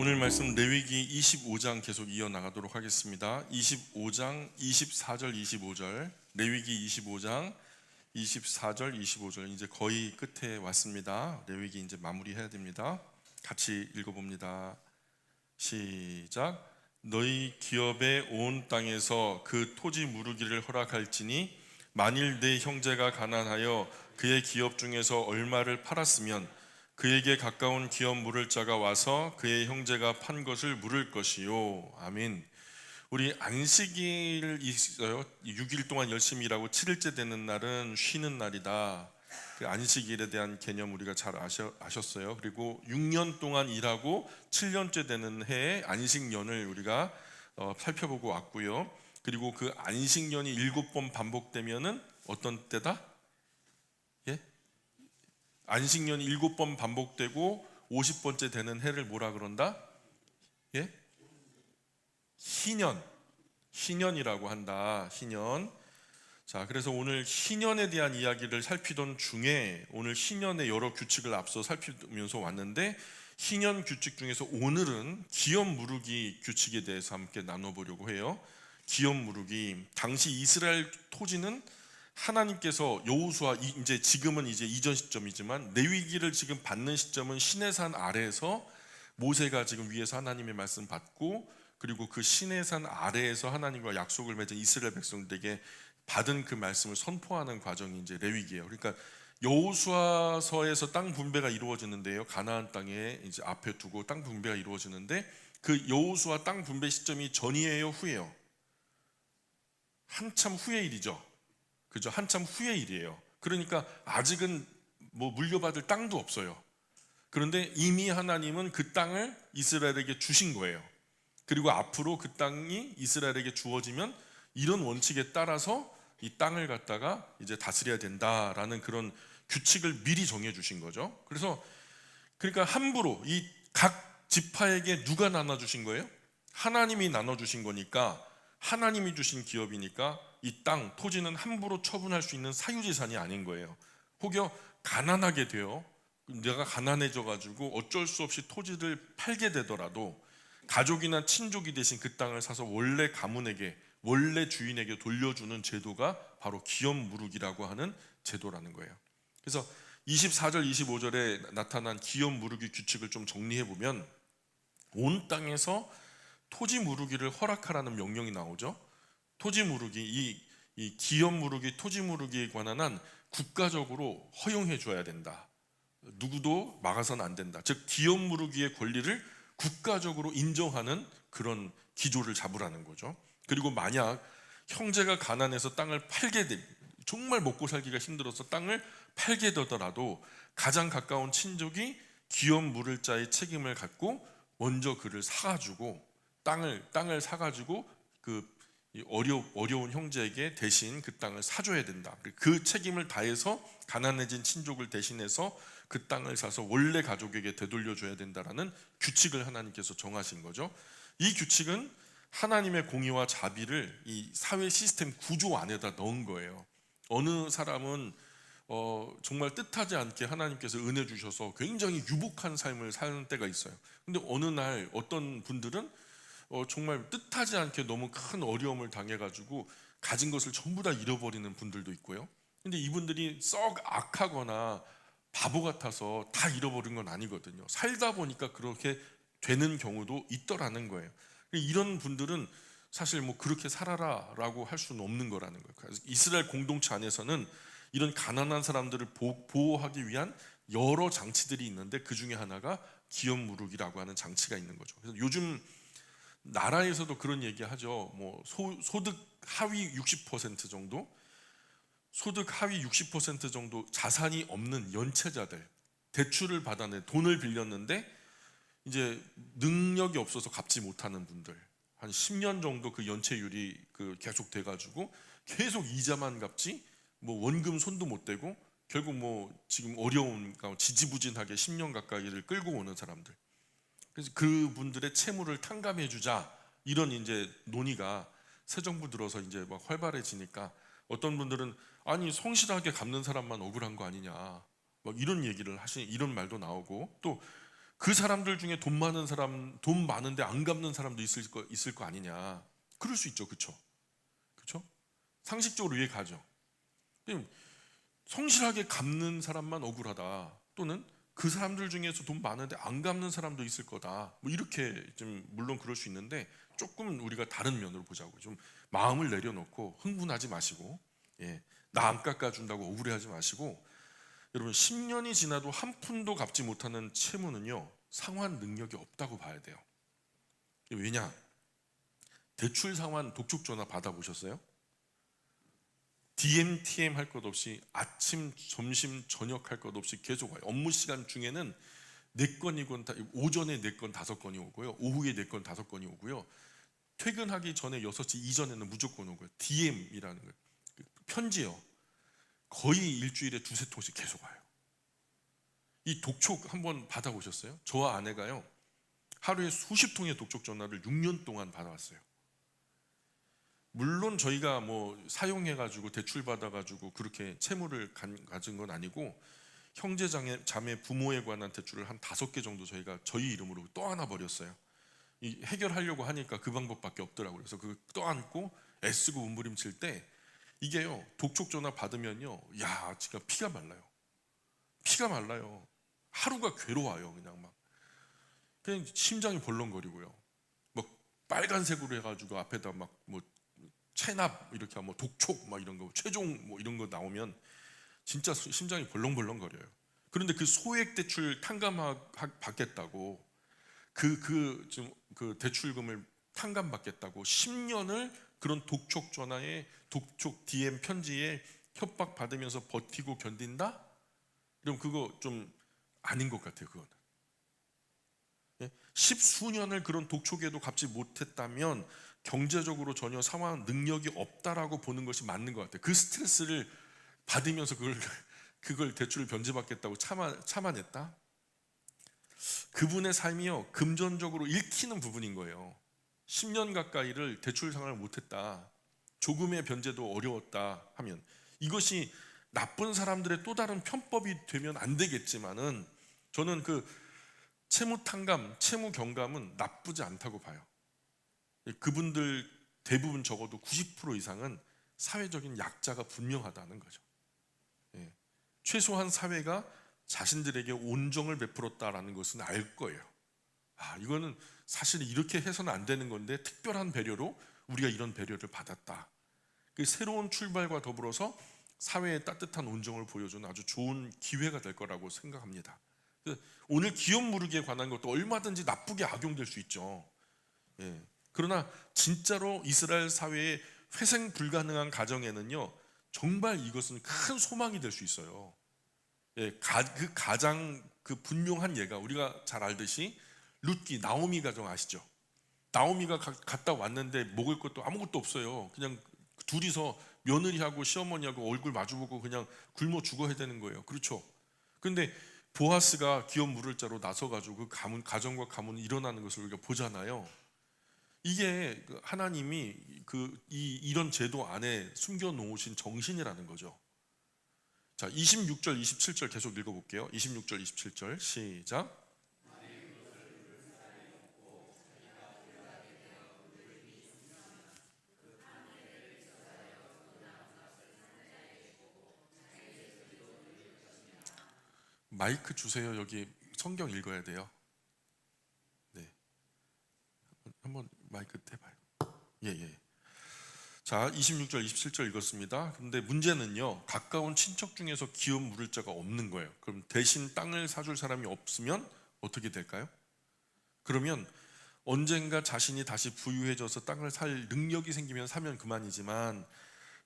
오늘 말씀 레위기 25장 계속 이어나가도록 하겠습니다. 25장 24절 25절 레위기 25장 24절 25절 이제 거의 끝에 왔습니다. 레위기 이제 마무리해야 됩니다. 같이 읽어봅니다. 시작. 너희 기업의 온 땅에서 그 토지 무르기를 허락할지니 만일 내 형제가 가난하여 그의 기업 중에서 얼마를 팔았으면 그에게 가까운 기업 물을 자가 와서 그의 형제가 판 것을 물을 것이요. 아멘. 우리 안식일 있어요. 6일 동안 열심히 일하고 7일째 되는 날은 쉬는 날이다. 그 안식일에 대한 개념 우리가 잘 아셨어요. 그리고 6년 동안 일하고 7년째 되는 해에 안식년을 우리가 살펴보고 왔고요. 그리고 그 안식년이 7번 반복되면은 어떤 때다? 예? 안식년이 7번 반복되고 50번째 되는 해를 뭐라 그런다? 예? 희년이라고 한다. 희년. 자, 그래서 오늘 희년에 대한 이야기를 살피던 중에 오늘 희년의 여러 규칙을 앞서 살피면서 왔는데 희년 규칙 중에서 오늘은 기업 무르기 규칙에 대해서 함께 나눠보려고 해요. 기업 무르기. 당시 이스라엘 토지는 하나님께서 여호수아 이제 지금은 이제 이전 시점이지만 레위기를 지금 받는 시점은 시내산 아래에서 모세가 지금 위에서 하나님의 말씀 받고 그리고 그 시내산 아래에서 하나님과 약속을 맺은 이스라엘 백성들에게 받은 그 말씀을 선포하는 과정이 이제 레위기예요. 그러니까 여호수아서에서 땅 분배가 이루어지는데요. 가나안 땅에 이제 앞에 두고 땅 분배가 이루어지는데 그 여호수아 땅 분배 시점이 전이에요, 후예요? 한참 후의 일이죠. 그죠? 한참 후의 일이에요. 그러니까 아직은 뭐 물려받을 땅도 없어요. 그런데 이미 하나님은 그 땅을 이스라엘에게 주신 거예요. 그리고 앞으로 그 땅이 이스라엘에게 주어지면 이런 원칙에 따라서 이 땅을 갖다가 이제 다스려야 된다라는 그런 규칙을 미리 정해 주신 거죠. 그러니까 함부로 이 각 지파에게 누가 나눠 주신 거예요? 하나님이 나눠 주신 거니까 하나님이 주신 기업이니까 이 땅, 토지는 함부로 처분할 수 있는 사유재산이 아닌 거예요. 혹여 가난하게 되어 내가 가난해져 가지고 어쩔 수 없이 토지를 팔게 되더라도 가족이나 친족이 대신 그 땅을 사서 원래 가문에게 원래 주인에게 돌려주는 제도가 바로 기업 무르기라고 하는 제도라는 거예요. 그래서 24절 25절에 나타난 기업 무르기 규칙을 좀 정리해 보면 온 땅에서 토지 무르기를 허락하라는 명령이 나오죠. 토지 무르기, 이 기업 무르기, 토지 무르기에 관한 한 국가적으로 허용해 줘야 된다. 누구도 막아서는 안 된다. 즉 기업 무르기의 권리를 국가적으로 인정하는 그런 기조를 잡으라는 거죠. 그리고 만약 형제가 가난해서 땅을 팔게 되 정말 먹고 살기가 힘들어서 땅을 팔게 되더라도 가장 가까운 친족이 기업 물을 자의 책임을 갖고 먼저 그를 사가지고 땅을 사가지고 그 어려운 형제에게 대신 그 땅을 사줘야 된다. 그 책임을 다해서 가난해진 친족을 대신해서 그 땅을 사서 원래 가족에게 되돌려줘야 된다라는 규칙을 하나님께서 정하신 거죠. 이 규칙은 하나님의 공의와 자비를 이 사회 시스템 구조 안에다 넣은 거예요. 어느 사람은 정말 뜻하지 않게 하나님께서 은혜 주셔서 굉장히 유복한 삶을 사는 때가 있어요. 근데 어느 날 어떤 분들은 정말 뜻하지 않게 너무 큰 어려움을 당해가지고 가진 것을 전부 다 잃어버리는 분들도 있고요. 근데 이분들이 썩 악하거나 바보 같아서 다 잃어버린 건 아니거든요. 살다 보니까 그렇게 되는 경우도 있더라는 거예요. 이런 분들은 사실 뭐 그렇게 살아라라고 할 수는 없는 거라는 거예요. 그래서 이스라엘 공동체 안에서는 이런 가난한 사람들을 보호하기 위한 여러 장치들이 있는데 그 중에 하나가 기업 무르기라고 하는 장치가 있는 거죠. 그래서 요즘 나라에서도 그런 얘기 하죠. 뭐 소득 하위 60% 정도, 소득 하위 60% 정도 자산이 없는 연체자들, 대출을 받아내 돈을 빌렸는데 이제 능력이 없어서 갚지 못하는 분들, 한 10년 정도 그 연체율이 계속 돼가지고 계속 이자만 갚지 뭐 원금 손도 못 대고 결국 뭐 지금 어려운 지지부진하게 10년 가까이를 끌고 오는 사람들. 그래서 그분들의 채무를 탕감해 주자 이런 이제 논의가 새 정부 들어서 이제 막 활발해지니까 어떤 분들은 아니 성실하게 갚는 사람만 억울한 거 아니냐 막 이런 얘기를 이런 말도 나오고 또 그 사람들 중에 돈 많은 사람, 돈 많은데 안 갚는 사람도 있을 거 아니냐. 그럴 수 있죠. 그렇죠? 그렇죠? 상식적으로 이해 가죠. 성실하게 갚는 사람만 억울하다. 또는 그 사람들 중에서 돈 많은데 안 갚는 사람도 있을 거다. 뭐 이렇게 좀 물론 그럴 수 있는데 조금 우리가 다른 면으로 보자고. 좀 마음을 내려놓고 흥분하지 마시고, 나 안 깎아준다고 억울해하지 마시고, 여러분 10년이 지나도 한 푼도 갚지 못하는 채무는요 상환 능력이 없다고 봐야 돼요. 왜냐? 대출 상환 독촉 전화 받아보셨어요? DMTM 할 것 없이 아침, 점심, 저녁 할 것 없이 계속 와요. 업무 시간 중에는 4건이건 오전에 4건 5건이 오고요, 오후에 4건 5건이 오고요, 퇴근하기 전에 6시 이전에는 무조건 오고요. DM이라는 거예요. 편지요. 거의 일주일에 2-3통씩 계속 와요. 이 독촉 한번 받아보셨어요? 저와 아내가요 하루에 수십 통의 독촉 전화를 6년 동안 받아왔어요. 물론 저희가 뭐 사용해가지고 대출 받아가지고 그렇게 채무를 가진 건 아니고, 형제 자매 부모에 관한 대출을 한 5개 정도 저희가 저희 이름으로 떠안아 버렸어요. 이 해결하려고 하니까 그 방법밖에 없더라고요. 그래서 그 떠안고 애쓰고 몸부림칠 때 이게요 독촉 전화 받으면요, 야 진짜 피가 말라요. 피가 말라요. 하루가 괴로워요. 그냥 심장이 벌렁거리고요. 뭐 빨간색으로 해가지고 앞에다 막 뭐 체납 이렇게 뭐 독촉 막 이런 거, 최종 뭐 이런 거 나오면 진짜 심장이 벌렁벌렁거려요. 그런데 그 소액 대출 탕감 받겠다고 그 대출금을 탕감받겠다고 10년을 그런 독촉 전화에 독촉 DM 편지에 협박 받으면서 버티고 견딘다? 그럼 그거 좀 아닌 것 같아요. 그거는 10수년을 그런 독촉에도 갚지 못했다면 경제적으로 전혀 상황 능력이 없다라고 보는 것이 맞는 것 같아요. 그 스트레스를 받으면서 그걸 대출을 변제받겠다고 참아냈다? 그분의 삶이요 금전적으로 읽히는 부분인 거예요. 10년 가까이를 대출 상환을 못했다, 조금의 변제도 어려웠다 하면 이것이 나쁜 사람들의 또 다른 편법이 되면 안 되겠지만은, 저는 그 채무 탕감, 채무 경감은 나쁘지 않다고 봐요. 그분들 대부분 적어도 90% 이상은 사회적인 약자가 분명하다는 거죠. 최소한 사회가 자신들에게 온정을 베풀었다라는 것은 알 거예요. 이거는 사실 이렇게 해서는 안 되는 건데 특별한 배려로 우리가 이런 배려를 받았다. 그 새로운 출발과 더불어서 사회의 따뜻한 온정을 보여주는 아주 좋은 기회가 될 거라고 생각합니다. 오늘 기업 무르기에 관한 것도 얼마든지 나쁘게 악용될 수 있죠. 그러나 진짜로 이스라엘 사회의 회생 불가능한 가정에는요 정말 이것은 큰 소망이 될 수 있어요. 그 가장 그 분명한 예가 우리가 잘 알듯이 룻기 나오미 가정 아시죠? 나오미가 갔다 왔는데 먹을 것도 아무것도 없어요. 그냥 둘이서 며느리하고 시어머니하고 얼굴 마주보고 그냥 굶어 죽어야 되는 거예요. 그렇죠? 근데 보아스가 기업 물을 자로 나서가지고 그 가정과 가문이 일어나는 것을 우리가 보잖아요. 이게 하나님이 이런 제도 안에 숨겨놓으신 정신이라는 거죠. 자, 26절, 27절 계속 읽어볼게요. 26절, 27절 시작. 마이크 주세요. 여기 성경 읽어야 돼요. 네, 한번 마이크 대봐요. 예. 자, 26절, 27절 읽었습니다. 근데 문제는요, 가까운 친척 중에서 기업 물을 자가 없는 거예요. 그럼 대신 땅을 사줄 사람이 없으면 어떻게 될까요? 그러면 언젠가 자신이 다시 부유해져서 땅을 살 능력이 생기면 사면 그만이지만,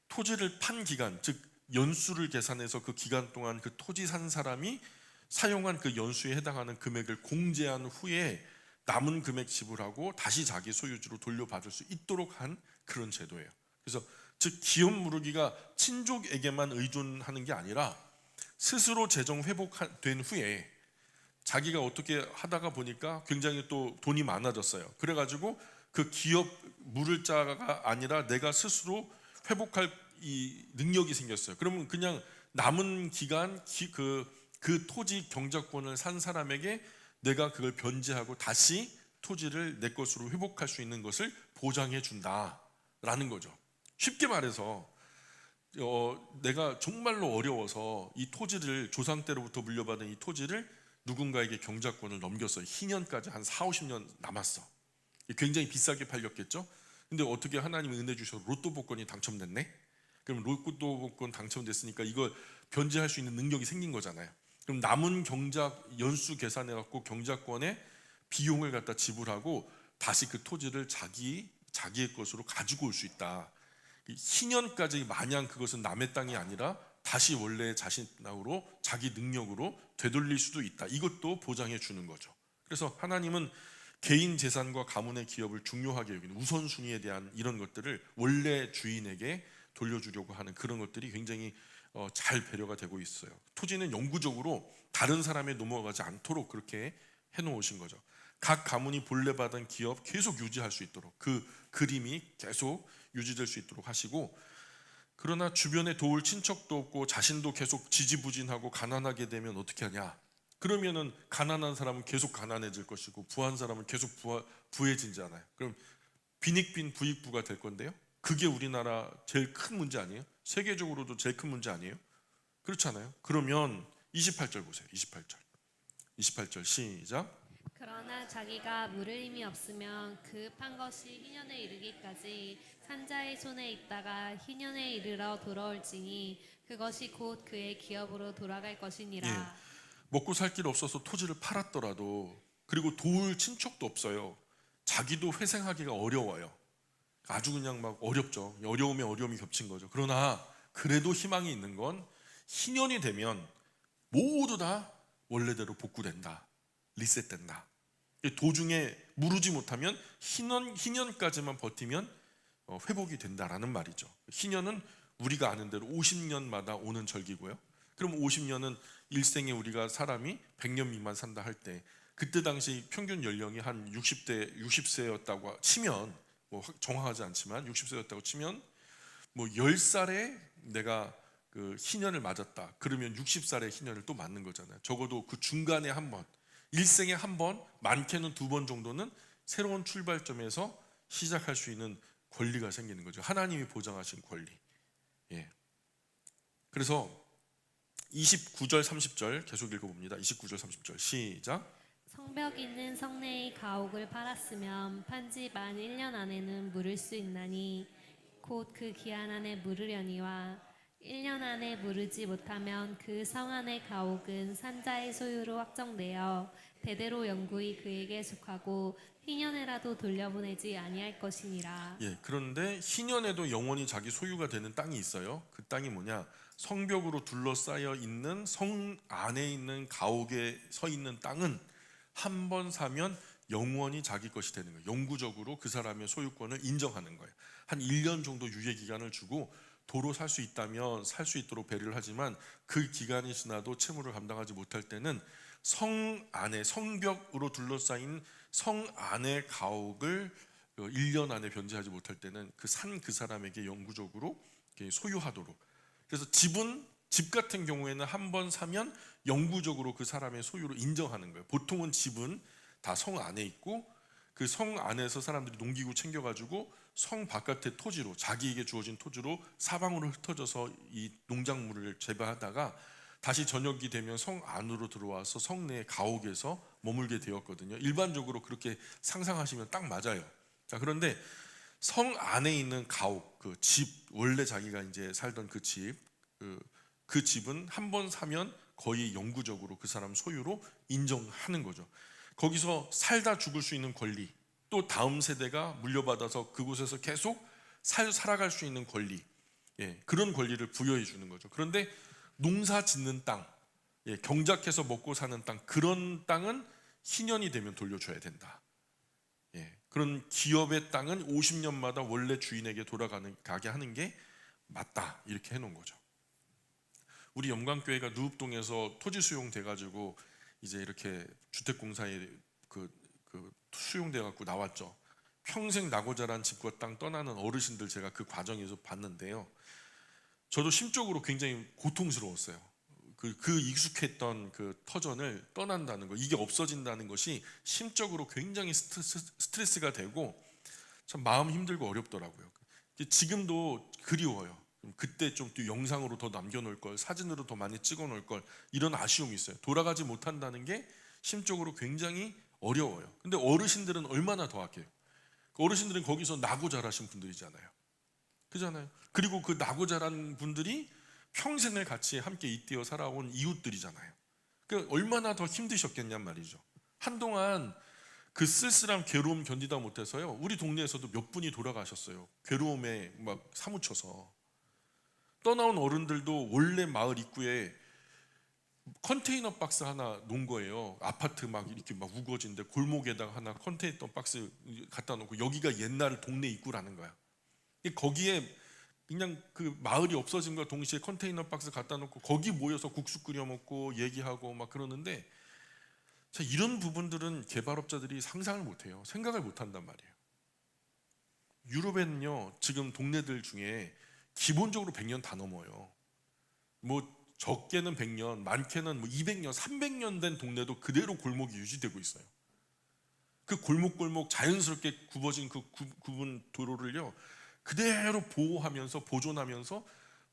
토지를 판 기간, 즉 연수를 계산해서 그 기간 동안 그 토지 산 사람이 사용한 그 연수에 해당하는 금액을 공제한 후에 남은 금액 지불하고 다시 자기 소유주로 돌려받을 수 있도록 한 그런 제도예요. 그래서 즉 기업 무르기가 친족에게만 의존하는 게 아니라 스스로 재정 회복된 후에 자기가 어떻게 하다가 보니까 굉장히 또 돈이 많아졌어요. 그래가지고 그 기업 물을 자가 아니라 내가 스스로 회복할 이 능력이 생겼어요. 그러면 그냥 남은 기간 그 토지 경작권을 산 사람에게 내가 그걸 변제하고 다시 토지를 내 것으로 회복할 수 있는 것을 보장해 준다라는 거죠. 쉽게 말해서 내가 정말로 어려워서 이 토지를 조상 때로부터 물려받은 이 토지를 누군가에게 경작권을 넘겼어요. 희년까지 한 4, 50년 남았어. 굉장히 비싸게 팔렸겠죠. 근데 어떻게 하나님이 은혜 주셔서 로또 복권이 당첨됐네? 그럼 로또 복권 당첨됐으니까 이걸 변제할 수 있는 능력이 생긴 거잖아요. 그럼 남은 경작 연수 계산해 갖고 경작권의 비용을 갖다 지불하고 다시 그 토지를 자기의 것으로 가지고 올 수 있다. 희년까지 마냥 그것은 남의 땅이 아니라 다시 원래 자신으로 자기 능력으로 되돌릴 수도 있다. 이것도 보장해 주는 거죠. 그래서 하나님은 개인 재산과 가문의 기업을 중요하게 여기는 우선순위에 대한 이런 것들을 원래 주인에게 돌려주려고 하는 그런 것들이 굉장히 잘 배려가 되고 있어요. 토지는 영구적으로 다른 사람에 넘어가지 않도록 그렇게 해놓으신 거죠. 각 가문이 본래 받은 기업 계속 유지할 수 있도록 그 그림이 계속 유지될 수 있도록 하시고, 그러나 주변에 도울 친척도 없고 자신도 계속 지지부진하고 가난하게 되면 어떻게 하냐? 그러면은 가난한 사람은 계속 가난해질 것이고 부한 사람은 계속 부해지잖아요. 그럼 빈익빈 부익부가 될 건데요. 그게 우리나라 제일 큰 문제 아니에요? 세계적으로도 제일 큰 문제 아니에요? 그렇잖아요. 그러면 28절 보세요. 28절 시작. 그러나 자기가 물을 힘이 없으면 그 판 것이 희년에 이르기까지 산자의 손에 있다가 희년에 이르러 돌아올지니 그것이 곧 그의 기업으로 돌아갈 것이니라. 예. 먹고 살 길 없어서 토지를 팔았더라도, 그리고 도울 친척도 없어요. 자기도 회생하기가 어려워요. 아주 그냥 막 어렵죠. 어려움에 어려움이 겹친 거죠. 그러나 그래도 희망이 있는 건 희년이 되면 모두 다 원래대로 복구된다. 리셋된다. 도중에 무르지 못하면 희년까지만 버티면 회복이 된다라는 말이죠. 희년은 우리가 아는 대로 50년마다 오는 절기고요. 그럼 50년은 일생에 우리가 사람이 100년 미만 산다 할 때, 그때 당시 평균 연령이 한 60세였다고 치면, 뭐 정확하지 않지만 60세였다고 치면, 뭐 10살에 내가 그 희년을 맞았다. 그러면 60살의 희년을 또 맞는 거잖아요. 적어도 그 중간에 한 번, 일생에 한 번, 많게는 2번 정도는 새로운 출발점에서 시작할 수 있는 권리가 생기는 거죠. 하나님이 보장하신 권리. 예. 그래서 29절 30절 계속 읽어봅니다. 29절 30절 시작. 성벽 있는 성내의 가옥을 팔았으면 판지 만 1년 안에는 물을 수 있나니 곧 그 기한 안에 물으려니와 1년 안에 물으지 못하면 그 성 안의 가옥은 산자의 소유로 확정되어 대대로 영구히 그에게 속하고 희년에라도 돌려보내지 아니할 것이니라. 예, 그런데 희년에도 영원히 자기 소유가 되는 땅이 있어요. 그 땅이 뭐냐? 성벽으로 둘러싸여 있는 성 안에 있는 가옥에 서 있는 땅은 한 번 사면 영원히 자기 것이 되는 거예요. 영구적으로 그 사람의 소유권을 인정하는 거예요. 한 1년 정도 유예 기간을 주고 도로 살 수 있다면 살 수 있도록 배려를 하지만 그 기간이 지나도 채무를 감당하지 못할 때는 성 안에 성벽으로 둘러싸인 성 안의 가옥을 1년 안에 변제하지 못할 때는 그 사람에게 영구적으로 소유하도록. 그래서 집 같은 경우에는 한 번 사면 영구적으로 그 사람의 소유로 인정하는 거예요. 보통은 집은 다 성 안에 있고 그 성 안에서 사람들이 농기구 챙겨가지고 성 바깥의 토지로, 자기에게 주어진 토지로 사방으로 흩어져서 이 농작물을 재배하다가 다시 저녁이 되면 성 안으로 들어와서 성내 가옥에서 머물게 되었거든요. 일반적으로 그렇게 상상하시면 딱 맞아요. 자, 그런데 성 안에 있는 가옥, 그 집, 원래 자기가 이제 살던 그 집, 그 집은 한 번 사면 거의 영구적으로 그 사람 소유로 인정하는 거죠. 거기서 살다 죽을 수 있는 권리, 또 다음 세대가 물려받아서 그곳에서 계속 살아갈 수 있는 권리, 예, 그런 권리를 부여해 주는 거죠. 그런데 농사 짓는 땅, 예, 경작해서 먹고 사는 땅, 그런 땅은 희년이 되면 돌려줘야 된다. 예, 그런 기업의 땅은 50년마다 원래 주인에게 가게 하는 게 맞다. 이렇게 해놓은 거죠. 우리 영광교회가 누읍동에서 토지 수용돼 가지고 이제 이렇게 주택공사에 그 수용돼 갖고 나왔죠. 평생 나고 자란 집과 땅 떠나는 어르신들 제가 그 과정에서 봤는데요. 저도 심적으로 굉장히 고통스러웠어요. 그 익숙했던 그 터전을 떠난다는 거, 이게 없어진다는 것이 심적으로 굉장히 스트레스가 되고 참 마음 힘들고 어렵더라고요. 지금도 그리워요. 그때 좀 또 영상으로 더 남겨놓을 걸, 사진으로 더 많이 찍어놓을 걸, 이런 아쉬움이 있어요. 돌아가지 못한다는 게 심적으로 굉장히 어려워요. 근데 어르신들은 얼마나 더 할게요. 어르신들은 거기서 나고 자라신 분들이잖아요. 그잖아요. 그리고 그 나고 자란 분들이 평생을 같이 함께 잇대어 살아온 이웃들이잖아요. 그 얼마나 더 힘드셨겠냔 말이죠. 한동안 그 쓸쓸한 괴로움 견디다 못해서요, 우리 동네에서도 몇 분이 돌아가셨어요. 괴로움에 막 사무쳐서. 떠나온 어른들도 원래 마을 입구에 컨테이너 박스 하나 놓은 거예요. 아파트 막 이렇게 막 우거진데 골목에다가 하나 컨테이너 박스 갖다 놓고, 여기가 옛날 동네 입구라는 거야. 거기에 그냥 그 마을이 없어짐과 동시에 컨테이너 박스 갖다 놓고 거기 모여서 국수 끓여 먹고 얘기하고 막 그러는데, 자, 이런 부분들은 개발업자들이 상상을 못해요. 생각을 못한단 말이에요. 유럽에는요, 지금 동네들 중에 기본적으로 100년 다 넘어요. 뭐 적게는 100년, 많게는 뭐 200년, 300년 된 동네도 그대로 골목이 유지되고 있어요. 그 골목골목 자연스럽게 굽어진 그 구분 도로를요, 그대로 보호하면서 보존하면서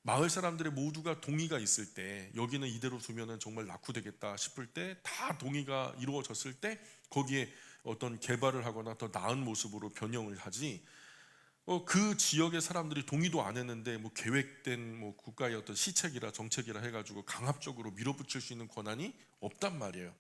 마을 사람들의 모두가 동의가 있을 때, 여기는 이대로 두면은 정말 낙후되겠다 싶을 때, 다 동의가 이루어졌을 때 거기에 어떤 개발을 하거나 더 나은 모습으로 변형을 하지, 그 지역의 사람들이 동의도 안 했는데 뭐 계획된 뭐 국가의 어떤 시책이라 정책이라 해가지고 강압적으로 밀어붙일 수 있는 권한이 없단 말이에요.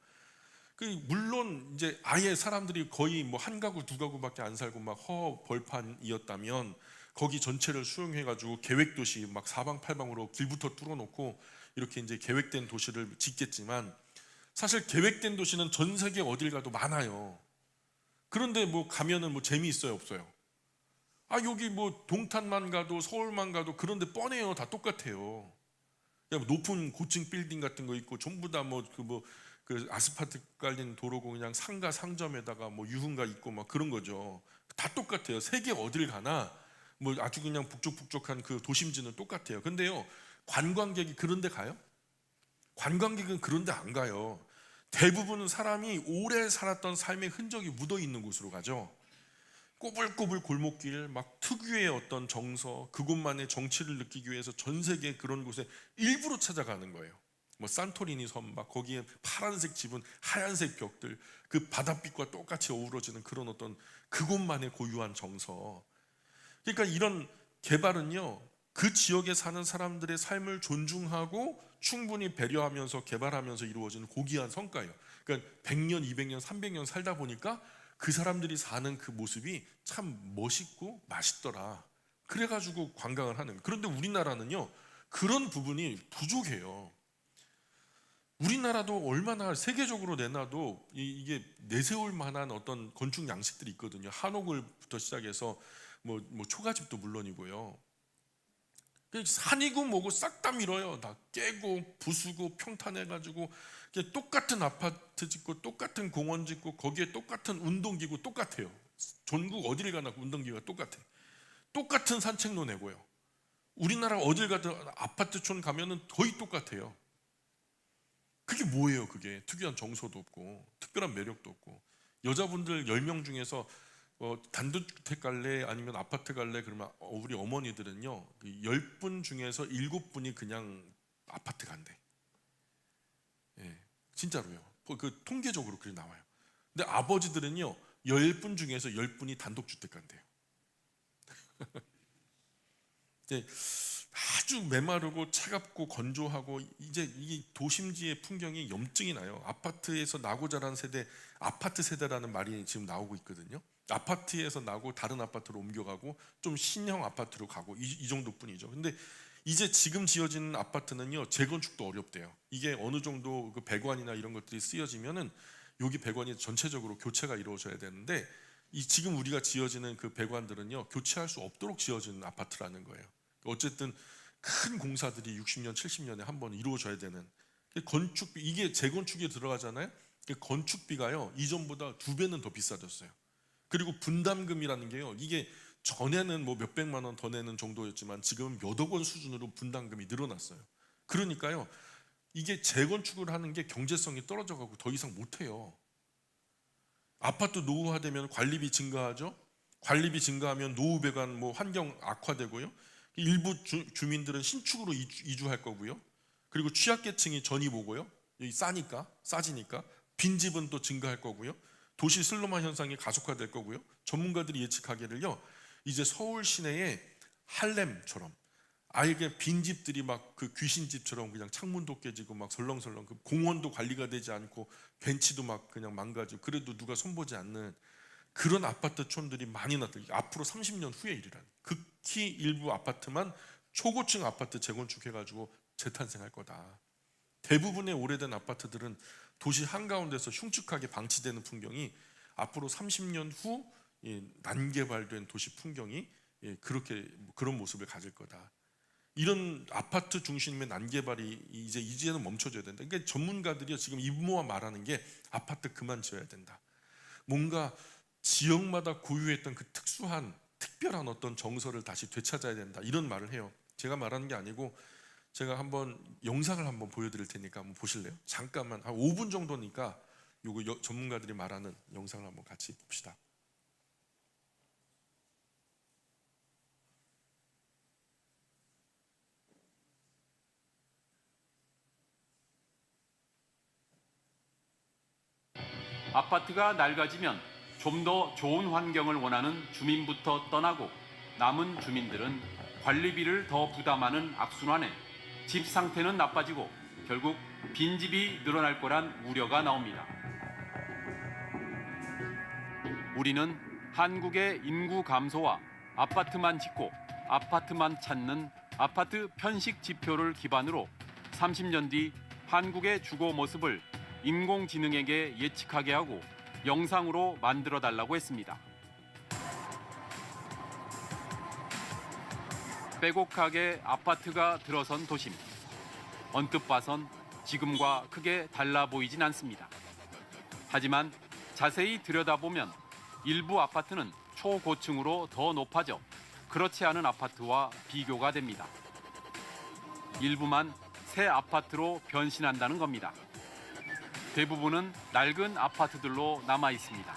물론 이제 아예 사람들이 거의 뭐 한 가구 두 가구밖에 안 살고 막 허벌판이었다면 거기 전체를 수용해가지고 계획도시 막 사방팔방으로 길부터 뚫어놓고 이렇게 이제 계획된 도시를 짓겠지만, 사실 계획된 도시는 전 세계 어딜 가도 많아요. 그런데 뭐 가면은 뭐 재미있어요, 없어요? 여기 뭐 동탄만 가도 서울만 가도 그런데 뻔해요. 다 똑같아요. 그냥 높은 고층 빌딩 같은 거 있고 전부 다 뭐 그 아스팔트 깔린 도로고 그냥 상가 상점에다가 뭐 유흥가 있고 막 그런 거죠. 다 똑같아요. 세계 어딜 가나 뭐 아주 그냥 북적북적한 그 도심지는 똑같아요. 근데요, 관광객이 그런 데 가요? 관광객은 그런 데 안 가요. 대부분은 사람이 오래 살았던 삶의 흔적이 묻어 있는 곳으로 가죠. 꼬불꼬불 골목길, 막 특유의 어떤 정서, 그곳만의 정치를 느끼기 위해서 전 세계 그런 곳에 일부러 찾아가는 거예요. 뭐 산토리니 섬, 막 거기에 파란색 지붕, 하얀색 벽들, 그 바닷빛과 똑같이 어우러지는 그런 어떤 그곳만의 고유한 정서. 그러니까 이런 개발은요, 그 지역에 사는 사람들의 삶을 존중하고 충분히 배려하면서 개발하면서 이루어지는 고귀한 성과예요. 그러니까 100년, 200년, 300년 살다 보니까 그 사람들이 사는 그 모습이 참 멋있고 맛있더라. 그래가지고 관광을 하는. 그런데 우리나라는요, 그런 부분이 부족해요. 우리나라도 얼마나 세계적으로 내놔도 이게 내세울 만한 어떤 건축 양식들이 있거든요. 한옥을부터 시작해서 뭐 초가집도 물론이고요. 산이고 뭐고 싹 다 밀어요. 다 깨고 부수고 평탄해가지고 똑같은 아파트 짓고 똑같은 공원 짓고 거기에 똑같은 운동기구 똑같아요. 전국 어딜 가나 운동기구가 똑같아. 똑같은 산책로 내고요. 우리나라 어딜 가든 아파트촌 가면은 거의 똑같아요. 그게 뭐예요? 그게 특유한 정서도 없고 특별한 매력도 없고. 여자분들 10명 중에서 단독주택 갈래 아니면 아파트 갈래 그러면 우리 어머니들은요, 10분 중에서 7분이 그냥 아파트 간대. 예, 진짜로요. 그 통계적으로 그게 나와요. 근데 아버지들은요, 10분 중에서 10분이 단독주택 간대요. 아주 메마르고 차갑고 건조하고, 이제 이 도심지의 풍경이 염증이 나요. 아파트에서 나고 자란 세대, 아파트 세대라는 말이 지금 나오고 있거든요. 아파트에서 나고 다른 아파트로 옮겨가고 좀 신형 아파트로 가고 이 정도뿐이죠. 근데 이제 지금 지어진 아파트는요, 재건축도 어렵대요. 이게 어느 정도 그 배관이나 이런 것들이 쓰여지면은 여기 배관이 전체적으로 교체가 이루어져야 되는데, 이 지금 우리가 지어지는 그 배관들은요, 교체할 수 없도록 지어진 아파트라는 거예요. 어쨌든 큰 공사들이 60년, 70년에 한 번 이루어져야 되는 건축비, 이게 재건축에 들어가잖아요. 건축비가요, 이전보다 2배는 더 비싸졌어요. 그리고 분담금이라는 게요, 이게 전에는 뭐 몇백만 원 더 내는 정도였지만 지금은 몇억 원 수준으로 분담금이 늘어났어요. 그러니까요, 이게 재건축을 하는 게 경제성이 떨어져가고 더 이상 못해요. 아파트 노후화되면 관리비 증가하죠. 관리비 증가하면 노후 배관 뭐 환경 악화되고요. 일부 주민들은 신축으로 이주할 거고요. 그리고 취약계층이 전입 오고요. 여기 싸지니까 빈집은 또 증가할 거고요. 도시 슬럼화 현상이 가속화될 거고요. 전문가들이 예측하기를요. 이제 서울 시내에 할렘처럼 아예 빈집들이 막 그 귀신집처럼 그냥 창문도 깨지고 막 설렁설렁, 그 공원도 관리가 되지 않고 벤치도 막 그냥 망가지고 그래도 누가 손보지 않는 그런 아파트촌들이 많이 나타나. 앞으로 30년 후의 일이라니. 극히 일부 아파트만 초고층 아파트 재건축해가지고 재탄생할 거다. 대부분의 오래된 아파트들은 도시 한가운데서 흉측하게 방치되는 풍경이 앞으로 30년 후 난개발된 도시 풍경이 그런 모습을 가질 거다. 이런 아파트 중심의 난개발이 이제는 멈춰져야 된다. 그러니까 전문가들이 지금 입모아 말하는 게 아파트 그만 지어야 된다. 뭔가 지역마다 고유했던 그 특별한 어떤 정서를 다시 되찾아야 된다. 이런 말을 해요. 제가 말하는 게 아니고 제가 한번 영상을 한번 보여드릴 테니까 한번 보실래요? 잠깐만 한 5분 정도니까 요거 전문가들이 말하는 영상을 한번 같이 봅시다. 아파트가 낡아지면 좀 더 좋은 환경을 원하는 주민부터 떠나고 남은 주민들은 관리비를 더 부담하는 악순환에 집 상태는 나빠지고 결국 빈집이 늘어날 거란 우려가 나옵니다. 우리는 한국의 인구 감소와 아파트만 짓고 아파트만 찾는 아파트 편식 지표를 기반으로 30년 뒤 한국의 주거 모습을 인공지능에게 예측하게 하고 영상으로 만들어 달라고 했습니다. 빼곡하게 아파트가 들어선 도심. 언뜻 봐선 지금과 크게 달라 보이진 않습니다. 하지만 자세히 들여다보면 일부 아파트는 초고층으로 더 높아져 그렇지 않은 아파트와 비교가 됩니다. 일부만 새 아파트로 변신한다는 겁니다. 대부분은 낡은 아파트들로 남아 있습니다.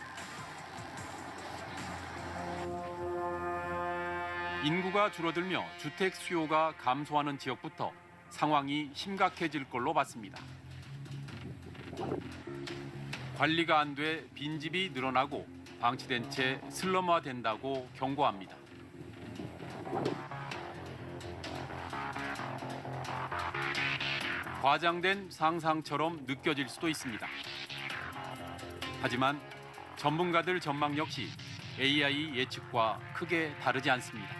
인구가 줄어들며 주택 수요가 감소하는 지역부터 상황이 심각해질 걸로 봤습니다. 관리가 안 돼 빈집이 늘어나고 방치된 채 슬럼화된다고 경고합니다. 과장된 상상처럼 느껴질 수도 있습니다. 하지만 전문가들 전망 역시 AI 예측과 크게 다르지 않습니다.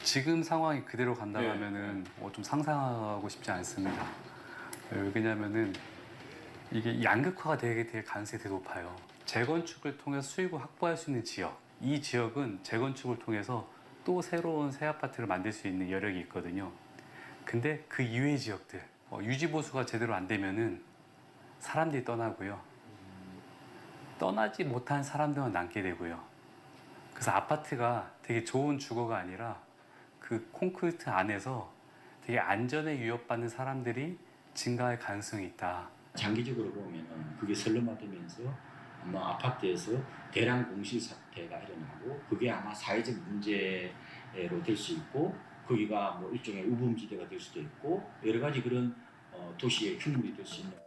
지금 상황이 그대로 간다면은 좀 상상하고 싶지 않습니다. 왜냐면은 이게 양극화가 될 가능성이 되게 높아요. 재건축을 통해서 수익을 확보할 수 있는 지역, 이 지역은 재건축을 통해서 또 새로운 새 아파트를 만들 수 있는 여력이 있거든요. 근데 그 이외의 지역들, 유지 보수가 제대로 안 되면은 사람들이 떠나고요. 떠나지 못한 사람들만 남게 되고요. 그래서 아파트가 되게 좋은 주거가 아니라 그 콘크리트 안에서 되게 안전에 위협받는 사람들이 증가할 가능성이 있다. 장기적으로 보면 그게 슬럼화되면서 아마 아파트에서 대량 공실 사태가 일어나고 그게 아마 사회적 문제로 될 수 있고 거기가 뭐 일종의 우범지대가 될 수도 있고 여러 가지 그런 도시의 흉물이 될 수 있는.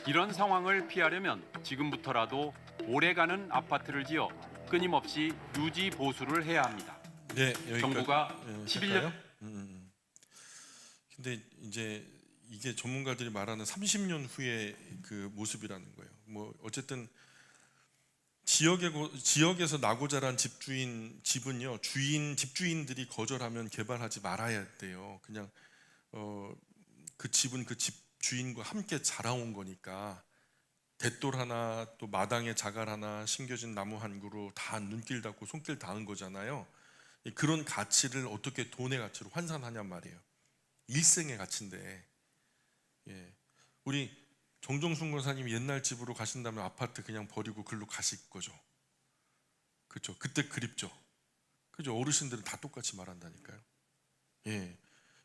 이런 상황을 피하려면 지금부터라도 오래가는 아파트를 지어 끊임없이 유지 보수를 해야 합니다. 네, 여기까지. 정부가 11년. 근데 이제 이게 전문가들이 말하는 30년 후의 그 모습이라는 거예요. 뭐 어쨌든 지역에서 나고 자란 집은요, 집주인들이 거절하면 개발하지 말아야 돼요. 그냥 그 집은 그 집주인과 함께 자라온 거니까 돛돌 하나 또 마당에 자갈 하나 심겨진 나무 한 그루 다 눈길 닿고 손길 닿은 거잖아요. 그런 가치를 어떻게 돈의 가치로 환산하냔 말이에요. 일생의 가치인데, 우리 정종순 권사님이 옛날 집으로 가신다면 아파트 그냥 버리고 글로 가실 거죠. 그렇죠? 그때 그립죠. 그죠? 어르신들은 다 똑같이 말한다니까요. 예,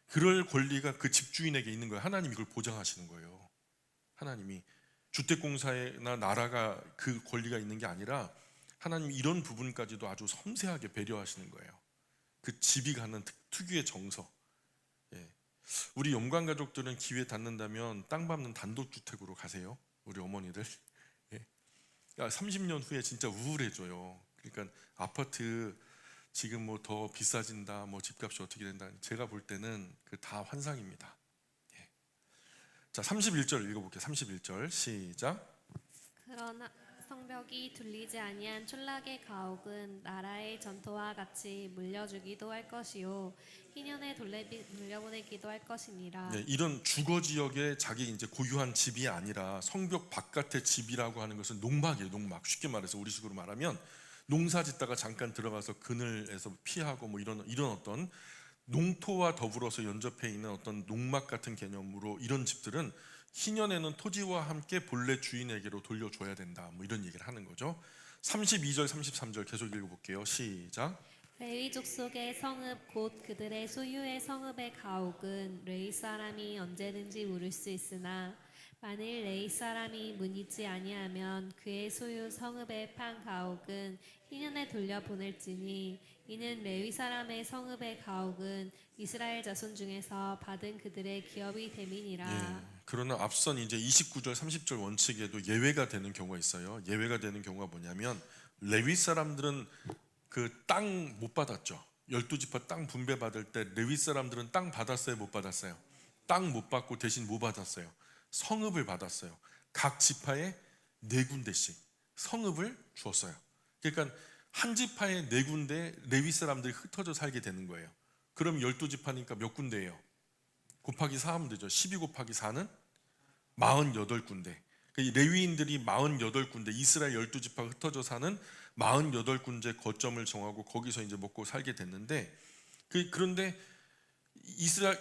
그럴 권리가 그 집주인에게 있는 거예요. 하나님이 그걸 보장하시는 거예요. 하나님이 주택공사나 나라가 그 권리가 있는 게 아니라 하나님이 이런 부분까지도 아주 섬세하게 배려하시는 거예요. 그 집이 갖는 특유의 정서. 예. 우리 영광 가족들은 기회 닿는다면 땅 밟는 단독주택으로 가세요. 우리 어머니들. 예. 30년 후에 진짜 우울해져요. 그러니까 아파트 지금 뭐 더 비싸진다, 뭐 집값이 어떻게 된다. 제가 볼 때는 그 다 환상입니다. 예. 자, 31절 읽어볼게요. 31절 시작. 그러나 성벽이 둘리지 아니한 촌락의 가옥은 나라의 전토와 같이 물려주기도 할 것이요 희년에 돌려보내기도 할 것이니라. 네, 이런 주거 지역에 자기 이제 고유한 집이 아니라 성벽 바깥의 집이라고 하는 것은 농막이에요. 농막. 쉽게 말해서 우리식으로 말하면 농사 짓다가 잠깐 들어가서 그늘에서 피하고 뭐 이런 어떤 농토와 더불어서 연접해 있는 어떤 농막 같은 개념으로 이런 집들은 희년에는 토지와 함께 본래 주인에게로 돌려줘야 된다. 뭐 이런 얘기를 하는 거죠. 32절, 33절 계속 읽어볼게요. 시작. 레위 족속의 성읍 곧 그들의 소유의 성읍의 가옥은 레위 사람이 언제든지 물을 수 있으나 만일 레위 사람이 문이지 아니하면 그의 소유 성읍의 판 가옥은 희년에 돌려보낼지니 이는 레위 사람의 성읍의 가옥은 이스라엘 자손 중에서 받은 그들의 기업이 됨이니라. 예, 그러나 앞선 이제 29절, 30절 원칙에도 예외가 되는 경우가 있어요. 예외가 되는 경우가 뭐냐면 레위 사람들은 그 땅 못 받았죠. 12지파 땅 분배 받을 때 레위 사람들은 땅 받았어요, 못 받았어요? 땅 못 받고 대신 뭐 받았어요? 성읍을 받았어요. 각 지파에 4군데씩 성읍을 주었어요. 그러니까 한 지파에 4군데 레위 사람들이 흩어져 살게 되는 거예요. 그럼 12지파니까 몇 군데예요? 곱하기 4 하면 되죠. 12 곱하기 4는 48군데. 이 레위인들이 48군데, 이스라엘 12지파가 흩어져 사는 48군데 거점을 정하고 거기서 이제 먹고 살게 됐는데, 그런데 이스라엘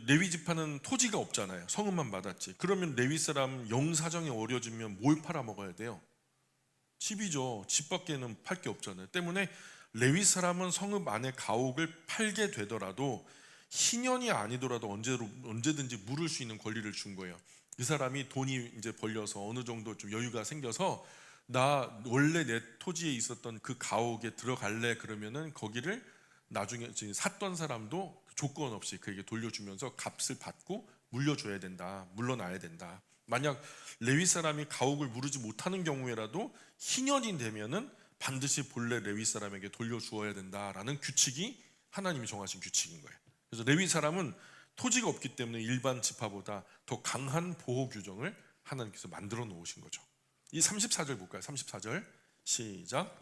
레위 지파는 토지가 없잖아요. 성읍만 받았지. 그러면 레위 사람 영사정이 어려지면 뭘 팔아 먹어야 돼요? 집이죠. 집밖에는 팔 게 없잖아요. 때문에 레위 사람은 성읍 안에 가옥을 팔게 되더라도 희년이 아니더라도 언제든지 물을 수 있는 권리를 준 거예요. 그 사람이 돈이 이제 벌려서 어느 정도 좀 여유가 생겨서 나 원래 내 토지에 있었던 그 가옥에 들어갈래 그러면은 거기를 나중에 지금 샀던 사람도 조건 없이 그에게 돌려주면서 값을 받고 물려줘야 된다. 물러나야 된다. 만약 레위 사람이 가옥을 무르지 못하는 경우에라도 희년이 되면은 반드시 본래 레위 사람에게 돌려주어야 된다라는 규칙이 하나님이 정하신 규칙인 거예요. 그래서 레위 사람은 토지가 없기 때문에 일반 지파보다 더 강한 보호 규정을 하나님께서 만들어 놓으신 거죠. 이 34절 볼까요? 34절 시작.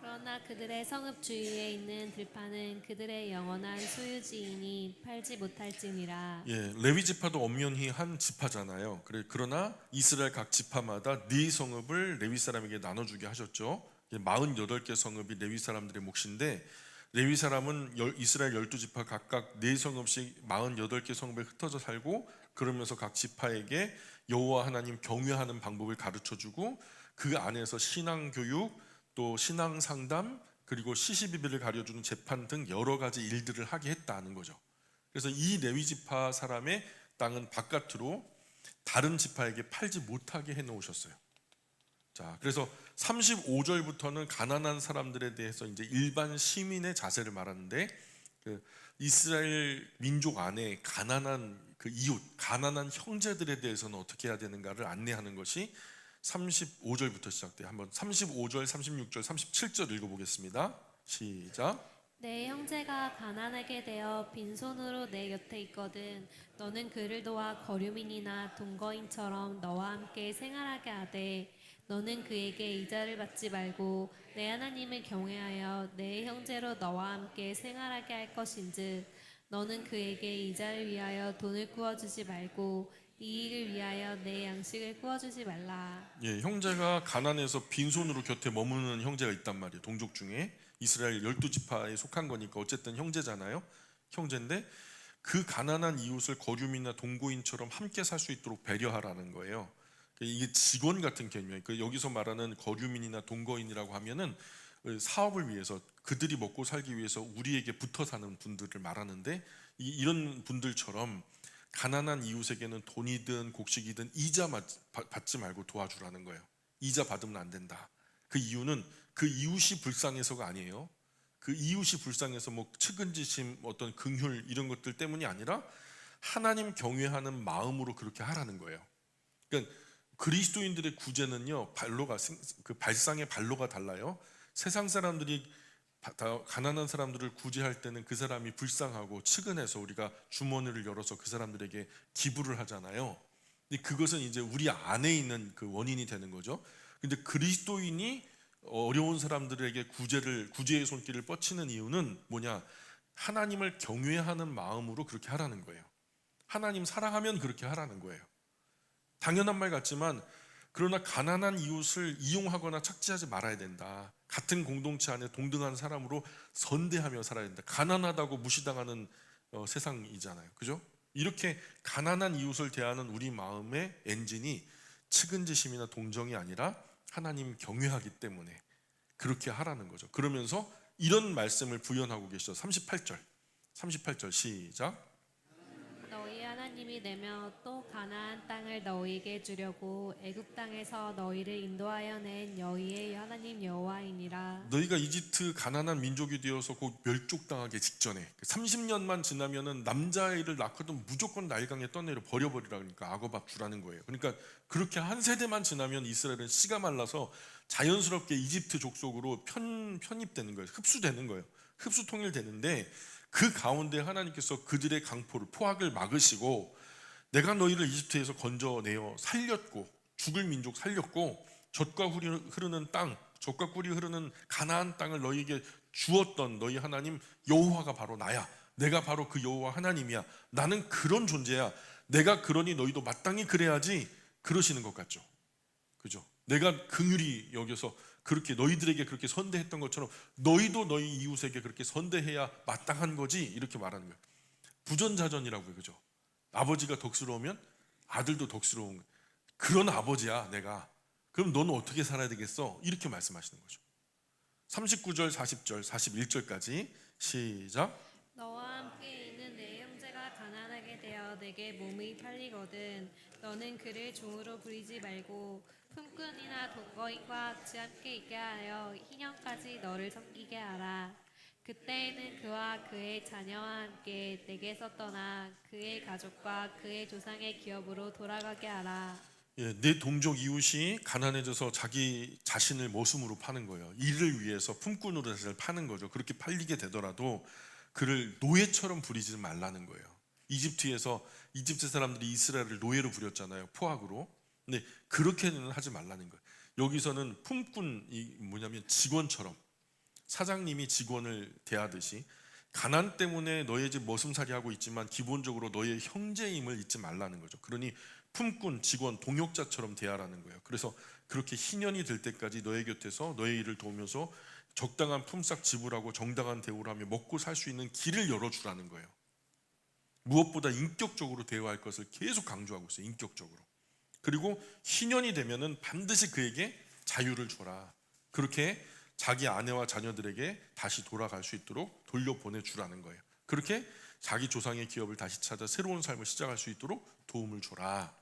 그러나 그들의 성읍 주위에 있는 들판은 그들의 영원한 소유지이니 팔지 못할지니라. 예, 레위 지파도 엄연히 한 지파잖아요. 그러나 이스라엘 각 지파마다 네 성읍을 레위 사람에게 나눠주게 하셨죠. 48개 성읍이 레위 사람들의 몫인데 레위 사람은 이스라엘 12지파 각각 4성읍씩 48개 성읍에 흩어져 살고 그러면서 각 지파에게 여호와 하나님 경외하는 방법을 가르쳐주고 그 안에서 신앙교육 또 신앙상담 그리고 시시비비를 가려주는 재판 등 여러 가지 일들을 하게 했다는 거죠. 그래서 이 레위 지파 사람의 땅은 바깥으로 다른 지파에게 팔지 못하게 해놓으셨어요. 자, 그래서 35절부터는 가난한 사람들에 대해서 이제 일반 시민의 자세를 말하는데 이스라엘 민족 안에 가난한 그 이웃, 가난한 형제들에 대해서는 어떻게 해야 되는가를 안내하는 것이 35절부터 시작돼요. 한번 35절, 36절, 37절 읽어보겠습니다. 시작. 내 형제가 가난하게 되어 빈손으로 내 곁에 있거든 너는 그를 도와 거류민이나 동거인처럼 너와 함께 생활하게 하되 너는 그에게 이자를 받지 말고 내 하나님을 경외하여 내 형제로 너와 함께 생활하게 할 것인즉 너는 그에게 이자를 위하여 돈을 구워주지 말고 이익을 위하여 내 양식을 구워주지 말라. 예, 형제가 가난해서 빈손으로 곁에 머무는 형제가 있단 말이에요. 동족 중에 이스라엘 12지파에 속한 거니까 어쨌든 형제잖아요. 형제인데 그 가난한 이웃을 거류민이나 동거인처럼 함께 살 수 있도록 배려하라는 거예요. 이게 직원 같은 개념이에요. 여기서 말하는 거류민이나 동거인이라고 하면은 사업을 위해서 그들이 먹고 살기 위해서 우리에게 붙어 사는 분들을 말하는데 이런 분들처럼 가난한 이웃에게는 돈이든 곡식이든 이자 받지 말고 도와주라는 거예요. 이자 받으면 안 된다. 그 이유는 그 이웃이 불쌍해서가 아니에요. 그 이웃이 불쌍해서 뭐 측은지심, 어떤 긍휼 이런 것들 때문이 아니라 하나님 경외하는 마음으로 그렇게 하라는 거예요. 그러니까 그리스도인들의 구제는요, 그 발상의 발로가 달라요. 세상 사람들이 가난한 사람들을 구제할 때는 그 사람이 불쌍하고 측은해서 우리가 주머니를 열어서 그 사람들에게 기부를 하잖아요. 근데 그것은 이제 우리 안에 있는 그 원인이 되는 거죠. 근데 그리스도인이 어려운 사람들에게 구제의 손길을 뻗치는 이유는 뭐냐? 하나님을 경외하는 마음으로 그렇게 하라는 거예요. 하나님 사랑하면 그렇게 하라는 거예요. 당연한 말 같지만 그러나 가난한 이웃을 이용하거나 착취하지 말아야 된다. 같은 공동체 안에 동등한 사람으로 선대하며 살아야 된다. 가난하다고 무시당하는 세상이잖아요. 그죠? 이렇게 가난한 이웃을 대하는 우리 마음의 엔진이 측은지심이나 동정이 아니라 하나님 경외하기 때문에 그렇게 하라는 거죠. 그러면서 이런 말씀을 부연하고 계시죠. 38절 시작. 너희 하나님이 내며 또 가나안 땅을 너희에게 주려고 애굽 땅에서 너희를 인도하여 낸 너희의 하나님 여호와이니라. 너희가 이집트 가난한 민족이 되어서 곧 멸족당하기 직전에 30년만 지나면은 남자아이를 낳거든 무조건 나일강에 떠내려 버려버리라, 그러니까 악어밥 주라는 거예요. 그러니까 그렇게 한 세대만 지나면 이스라엘은 씨가 말라서 자연스럽게 이집트 족속으로 편입되는 거예요. 흡수되는 거예요. 흡수 통일되는데 그 가운데 하나님께서 그들의 강포를 포악을 막으시고 내가 너희를 이집트에서 건져내어 살렸고 죽을 민족 살렸고 젖과 꿀이 흐르는 땅, 젖과 꿀이 흐르는 가나안 땅을 너희에게 주었던 너희 하나님 여호와가 바로 나야. 내가 바로 그 여호와 하나님이야. 나는 그런 존재야. 내가 그러니 너희도 마땅히 그래야지. 그러시는 것 같죠. 그죠? 내가 긍휼히 여겨서 그렇게 너희들에게 그렇게 선대했던 것처럼 너희도 너희 이웃에게 그렇게 선대해야 마땅한 거지, 이렇게 말하는 거예요. 부전자전이라고요. 그죠? 아버지가 덕스러우면 아들도 덕스러운 그런 아버지야 내가. 그럼 너는 어떻게 살아야 되겠어? 이렇게 말씀하시는 거죠. 39절, 40절, 41절까지 시작. 너와 함께 있는 내 형제가 가난하게 되어 내게 몸이 팔리거든 너는 그를 종으로 부리지 말고 품꾼이나 독거인과 같이 함께 있게 하여 희년까지 너를 섬기게 하라. 그때에는 그와 그의 자녀와 함께 내게서 떠나 그의 가족과 그의 조상의 기업으로 돌아가게 하라. 내 동족 이웃이 가난해져서 자기 자신을 모순으로 파는 거예요. 이를 위해서 품꾼으로 자신을 파는 거죠. 그렇게 팔리게 되더라도 그를 노예처럼 부리지 말라는 거예요. 이집트 사람들이 이스라엘을 노예로 부렸잖아요. 포악으로. 근데 그렇게는 하지 말라는 거예요. 여기서는 품꾼이 뭐냐면 직원처럼, 사장님이 직원을 대하듯이 가난 때문에 너의 집 머슴살이 하고 있지만 기본적으로 너의 형제임을 잊지 말라는 거죠. 그러니 품꾼, 직원, 동역자처럼 대하라는 거예요. 그래서 그렇게 희년이 될 때까지 너의 곁에서 너의 일을 도우면서 적당한 품삯 지불하고 정당한 대우를 하며 먹고 살 수 있는 길을 열어주라는 거예요. 무엇보다 인격적으로 대화할 것을 계속 강조하고 있어요. 인격적으로. 그리고 희년이 되면은 반드시 그에게 자유를 줘라. 그렇게 자기 아내와 자녀들에게 다시 돌아갈 수 있도록 돌려보내주라는 거예요. 그렇게 자기 조상의 기업을 다시 찾아 새로운 삶을 시작할 수 있도록 도움을 줘라.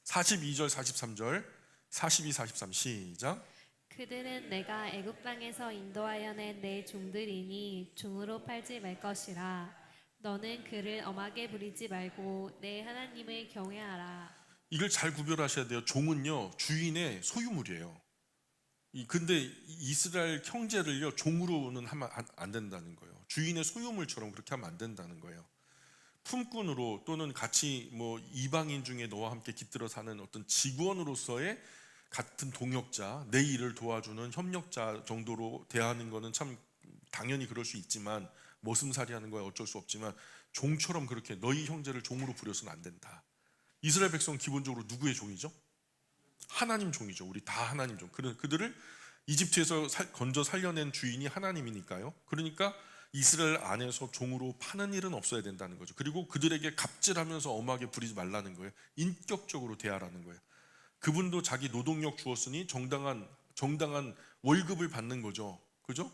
42절, 43절, 42, 43 시작. 그들은 내가 애굽 땅에서 인도하여 낸 내 종들이니 종으로 팔지 말 것이라. 너는 그를 엄하게 부리지 말고 내 하나님을 경외하라. 이걸 잘 구별하셔야 돼요. 종은요, 주인의 소유물이에요. 근데 이스라엘 형제를요, 종으로는 하면 안 된다는 거예요. 주인의 소유물처럼 그렇게 하면 안 된다는 거예요. 품꾼으로 또는 같이 뭐 이방인 중에 너와 함께 깃들어 사는 어떤 직원으로서의 같은 동역자, 내 일을 도와주는 협력자 정도로 대하는 거는 참 당연히 그럴 수 있지만, 머슴살이 하는 거야 어쩔 수 없지만 종처럼 그렇게 너희 형제를 종으로 부려서는 안 된다. 이스라엘 백성은 기본적으로 누구의 종이죠? 하나님 종이죠. 우리 다 하나님 종. 그들을 이집트에서 건져 살려낸 주인이 하나님이니까요. 그러니까 이스라엘 안에서 종으로 파는 일은 없어야 된다는 거죠. 그리고 그들에게 갑질하면서 엄하게 부리지 말라는 거예요. 인격적으로 대하라는 거예요. 그분도 자기 노동력 주었으니 정당한 월급을 받는 거죠. 그죠?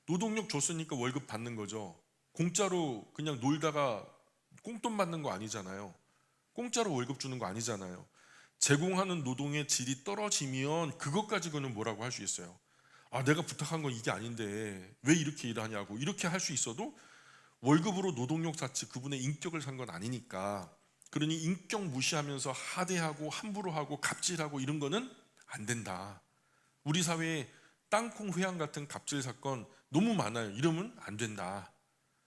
노동력 줬으니까 월급 받는 거죠. 공짜로 그냥 놀다가 꽁돈 받는 거 아니잖아요. 공짜로 월급 주는 거 아니잖아요. 제공하는 노동의 질이 떨어지면 그것 가지고는 뭐라고 할 수 있어요. 아, 내가 부탁한 건 이게 아닌데 왜 이렇게 일하냐고 이렇게 할 수 있어도 월급으로 노동력 샀지 그분의 인격을 산 건 아니니까. 그러니 인격 무시하면서 하대하고 함부로 하고 갑질하고 이런 거는 안 된다. 우리 사회에 땅콩 회항 같은 갑질 사건 너무 많아요. 이러면 안 된다.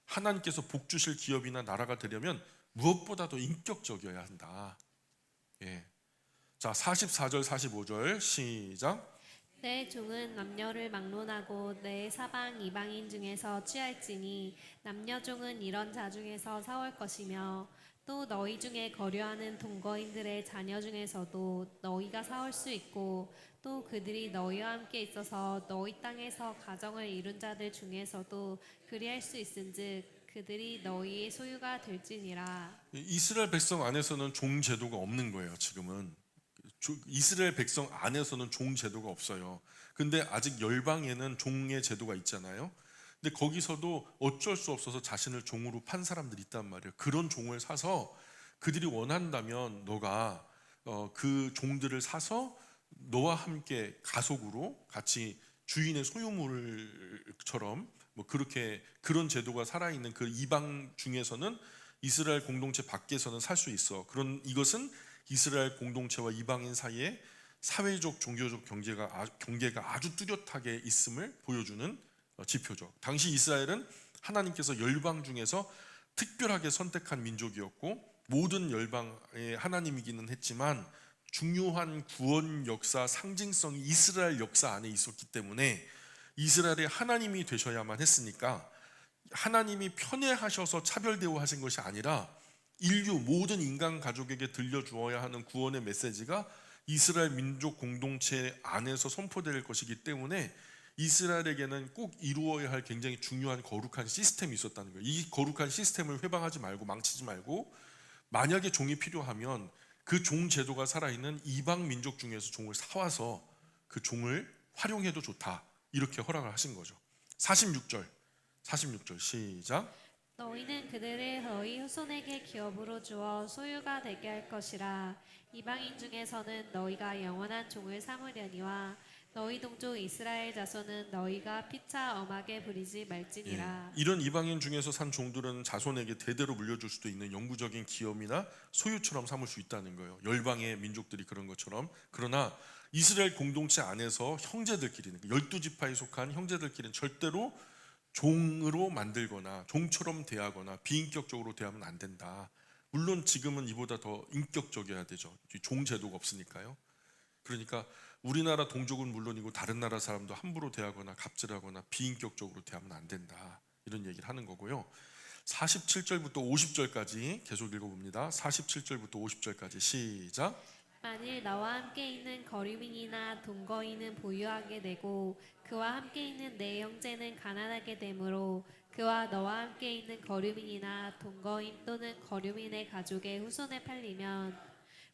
하나님께서 복 주실 기업이나 나라가 되려면 무엇보다도 인격적이어야 한다. 예. 자, 44절 45절 시작. 내 종은 남녀를 막론하고 내 사방 이방인 중에서 취할지니 남녀 종은 이런 자 중에서 사올 것이며 또 너희 중에 거류하는 동거인들의 자녀 중에서도 너희가 사올 수 있고 또 그들이 너희와 함께 있어서 너희 땅에서 가정을 이룬 자들 중에서도 그리할 수 있은즉 그들이 너희의 소유가 될지니라. 이스라엘 백성 안에서는 종 제도가 없는 거예요. 지금은 이스라엘 백성 안에서는 종 제도가 없어요. 근데 아직 열방에는 종의 제도가 있잖아요. 근데 거기서도 어쩔 수 없어서 자신을 종으로 판 사람들이 있단 말이에요. 그런 종을 사서 그들이 원한다면 너가 그 종들을 사서 너와 함께 가속으로 같이 주인의 소유물처럼 뭐 그렇게 그런 제도가 살아있는 그 이방 중에서는 이스라엘 공동체 밖에서는 살 수 있어. 그런 이것은 이스라엘 공동체와 이방인 사이에 사회적 종교적 경계가 아주 뚜렷하게 있음을 보여주는 지표죠. 당시 이스라엘은 하나님께서 열방 중에서 특별하게 선택한 민족이었고 모든 열방의 하나님이기는 했지만 중요한 구원 역사 상징성이 이스라엘 역사 안에 있었기 때문에 이스라엘의 하나님이 되셔야만 했으니까 하나님이 편애하셔서 차별 대우하신 것이 아니라 인류 모든 인간 가족에게 들려주어야 하는 구원의 메시지가 이스라엘 민족 공동체 안에서 선포될 것이기 때문에 이스라엘에게는 꼭 이루어야 할 굉장히 중요한 거룩한 시스템이 있었다는 거예요. 이 거룩한 시스템을 회방하지 말고 망치지 말고 만약에 종이 필요하면 그 종 제도가 살아있는 이방 민족 중에서 종을 사와서 그 종을 활용해도 좋다. 이렇게 허락을 하신 거죠. 46절 시작. 너희는 그들을 너희 후손에게 기업으로 주어 소유가 되게 할 것이라. 이방인 중에서는 너희가 영원한 종을 삼으려니와 너희 동족 이스라엘 자손은 너희가 피차 엄하게 부리지 말지니라. 이런 이방인 중에서 산 종들은 자손에게 대대로 물려줄 수도 있는 영구적인 기업이나 소유처럼 삼을 수 있다는 거예요. 열방의 민족들이 그런 것처럼. 그러나 이스라엘 공동체 안에서 형제들끼리는 12지파에 속한 형제들끼리는 절대로 종으로 만들거나 종처럼 대하거나 비인격적으로 대하면 안 된다. 물론 지금은 이보다 더 인격적이어야 되죠. 종 제도가 없으니까요. 그러니까 우리나라 동족은 물론이고 다른 나라 사람도 함부로 대하거나 갑질하거나 비인격적으로 대하면 안 된다. 이런 얘기를 하는 거고요. 47절부터 50절까지 계속 읽어봅니다. 47절부터 50절까지 시작. 만일 나와 함께 있는 거류민이나 동거인은 보유하게 되고 그와 함께 있는 내 형제는 가난하게 되므로 그와 너와 함께 있는 거류민이나 동거인 또는 거류민의 가족의 후손에 팔리면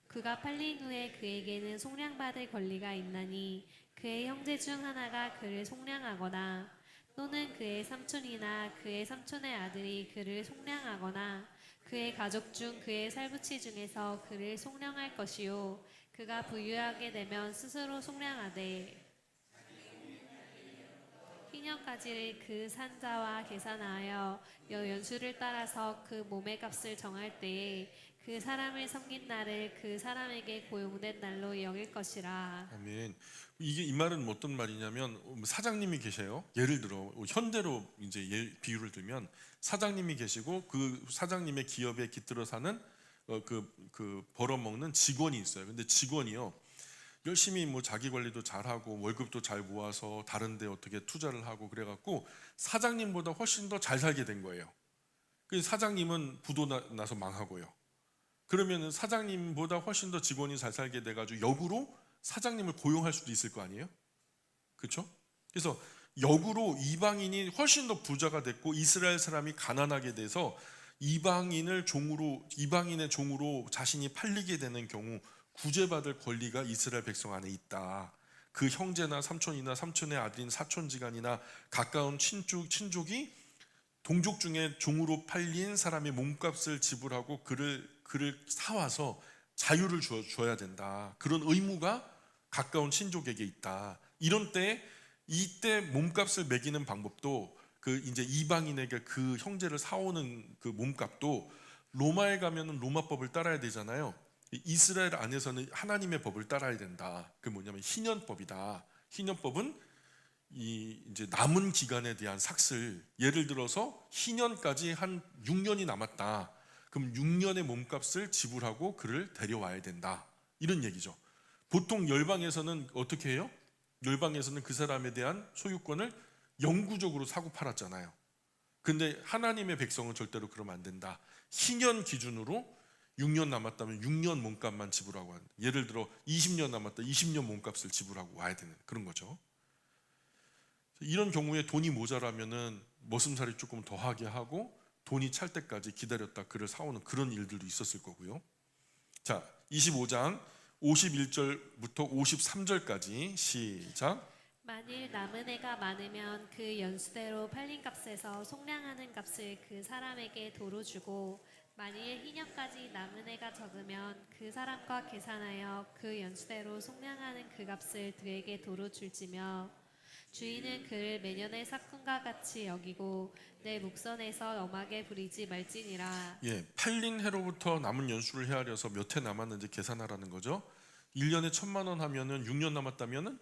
그가 팔린 후에 그에게는 속량받을 권리가 있나니 그의 형제 중 하나가 그를 속량하거나 또는 그의 삼촌이나 그의 삼촌의 아들이 그를 속량하거나 그의 가족 중 그의 살부치 중에서 그를 속량할 것이요 그가 부유하게 되면 스스로 속량하되 희년까지를 그 산자와 계산하여 연수를 따라서 그 몸의 값을 정할 때에 그 사람을 섬긴 날을 그 사람에게 고용된 날로 여길 것이라. 아멘. 이게 이 말은 어떤 말이냐면 사장님이 계세요. 예를 들어 현대로 이제 비유를 들면 사장님이 계시고 그 사장님의 기업에 깃들어 사는 그 벌어먹는 직원이 있어요. 근데 직원이요 열심히 뭐 자기 관리도 잘하고 월급도 잘 모아서 다른데 어떻게 투자를 하고 그래갖고 사장님보다 훨씬 더 잘 살게 된 거예요. 그 사장님은 부도 나서 망하고요. 그러면 사장님보다 훨씬 더 직원이 잘 살게 돼가지고 역으로 사장님을 고용할 수도 있을 거 아니에요? 그렇죠? 그래서 역으로 이방인이 훨씬 더 부자가 됐고 이스라엘 사람이 가난하게 돼서 이방인의 종으로 자신이 팔리게 되는 경우 구제받을 권리가 이스라엘 백성 안에 있다. 그 형제나 삼촌이나 삼촌의 아들인 사촌지간이나 가까운 친족이 동족 중에 종으로 팔린 사람의 몸값을 지불하고 그를 사와서 자유를 줘야 된다. 그런 의무가 가까운 친족에게 있다. 이런 때 이때 몸값을 매기는 방법도 그 이제 이방인에게 그 형제를 사오는 그 몸값도 로마에 가면은 로마법을 따라야 되잖아요. 이스라엘 안에서는 하나님의 법을 따라야 된다. 그 뭐냐면 희년법이다. 희년법은 이 이제 남은 기간에 대한 삭슬, 예를 들어서 희년까지 한 6년이 남았다. 그럼 6년의 몸값을 지불하고 그를 데려와야 된다. 이런 얘기죠. 보통 열방에서는 어떻게 해요? 열방에서는 그 사람에 대한 소유권을 영구적으로 사고 팔았잖아요. 근데 하나님의 백성은 절대로 그러면 안 된다. 희년 기준으로 6년 남았다면 6년 몸값만 지불하고 한다. 예를 들어 20년 남았다. 20년 몸값을 지불하고 와야 되는 그런 거죠. 이런 경우에 돈이 모자라면은 머슴살이 조금 더하게 하고 돈이 찰 때까지 기다렸다 그를 사오는 그런 일들도 있었을 거고요. 자, 25장 51절부터 53절까지 시작. 만일 남은 애가 많으면 그 연수대로 팔린 값에서 속량하는 값을 그 사람에게 도로 주고 만일 희년까지 남은 애가 적으면 그 사람과 계산하여 그 연수대로 속량하는 그 값을 그에게 도로 줄지며 주인은 그를 매년의 삭금과 같이 여기고 내 목선에서 엄하게 부리지 말지니라. 예, 팔린 해로부터 남은 연수를 헤아려서 몇 해 남았는지 계산하라는 거죠. 1년에 1,000만 원 하면은 6년 남았다면은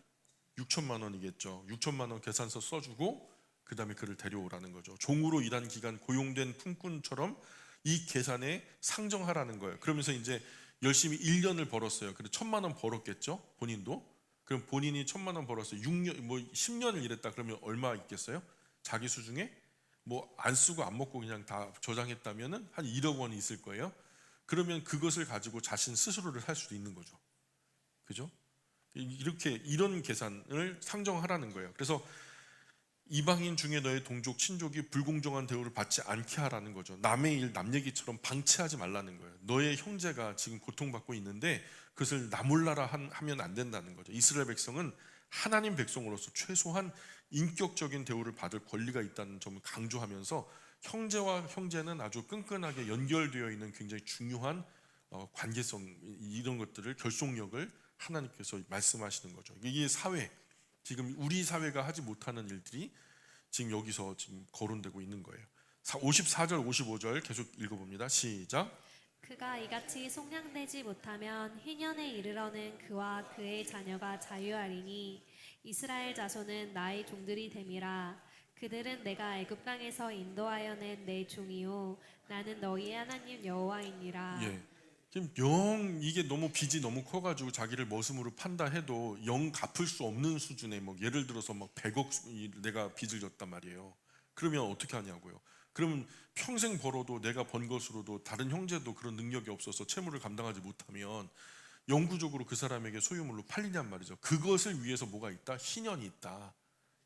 6천만 원이겠죠. 6천만 원 계산서 써주고 그 다음에 그를 데려오라는 거죠. 종으로 일한 기간 고용된 품꾼처럼 이 계산에 상정하라는 거예요. 그러면서 이제 열심히 1년을 벌었어요. 그래서 1,000만 원 벌었겠죠. 본인도. 그럼 본인이 1,000만 원 벌었어요. 6년 뭐 10년을 일했다 그러면 얼마 있겠어요? 자기 수중에 뭐 안 쓰고 안 먹고 그냥 다 저장했다면은 한 1억 원이 있을 거예요. 그러면 그것을 가지고 자신 스스로를 살 수도 있는 거죠. 그죠? 이렇게 이런 계산을 상정하라는 거예요. 그래서 이방인 중에 너의 동족 친족이 불공정한 대우를 받지 않게 하라는 거죠. 남의 일 남 얘기처럼 방치하지 말라는 거예요. 너의 형제가 지금 고통받고 있는데 그것을 나 몰라라 하면 안 된다는 거죠. 이스라엘 백성은 하나님 백성으로서 최소한 인격적인 대우를 받을 권리가 있다는 점을 강조하면서 형제와 형제는 아주 끈끈하게 연결되어 있는 굉장히 중요한 관계성 이런 것들을 결속력을 하나님께서 말씀하시는 거죠. 이게 사회, 지금 우리 사회가 하지 못하는 일들이 지금 여기서 지금 거론되고 있는 거예요. 54절, 55절 계속 읽어봅니다. 시작. 그가 이같이 속량되지 못하면 희년에 이르러는 그와 그의 자녀가 자유하리니 이스라엘 자손은 나의 종들이 됨이라. 그들은 내가 애굽 땅에서 인도하여 낸 내 종이요 나는 너희의 하나님 여호와이니라. 예. 지금 영 이게 너무 빚이 너무 커가지고 자기를 머슴으로 판다 해도 영 갚을 수 없는 수준의 뭐 예를 들어서 막 100억 내가 빚을 졌단 말이에요. 그러면 어떻게 하냐고요. 그러면 평생 벌어도 내가 번 것으로도 다른 형제도 그런 능력이 없어서 채무를 감당하지 못하면 영구적으로 그 사람에게 소유물로 팔리냔 말이죠. 그것을 위해서 뭐가 있다? 희년이 있다.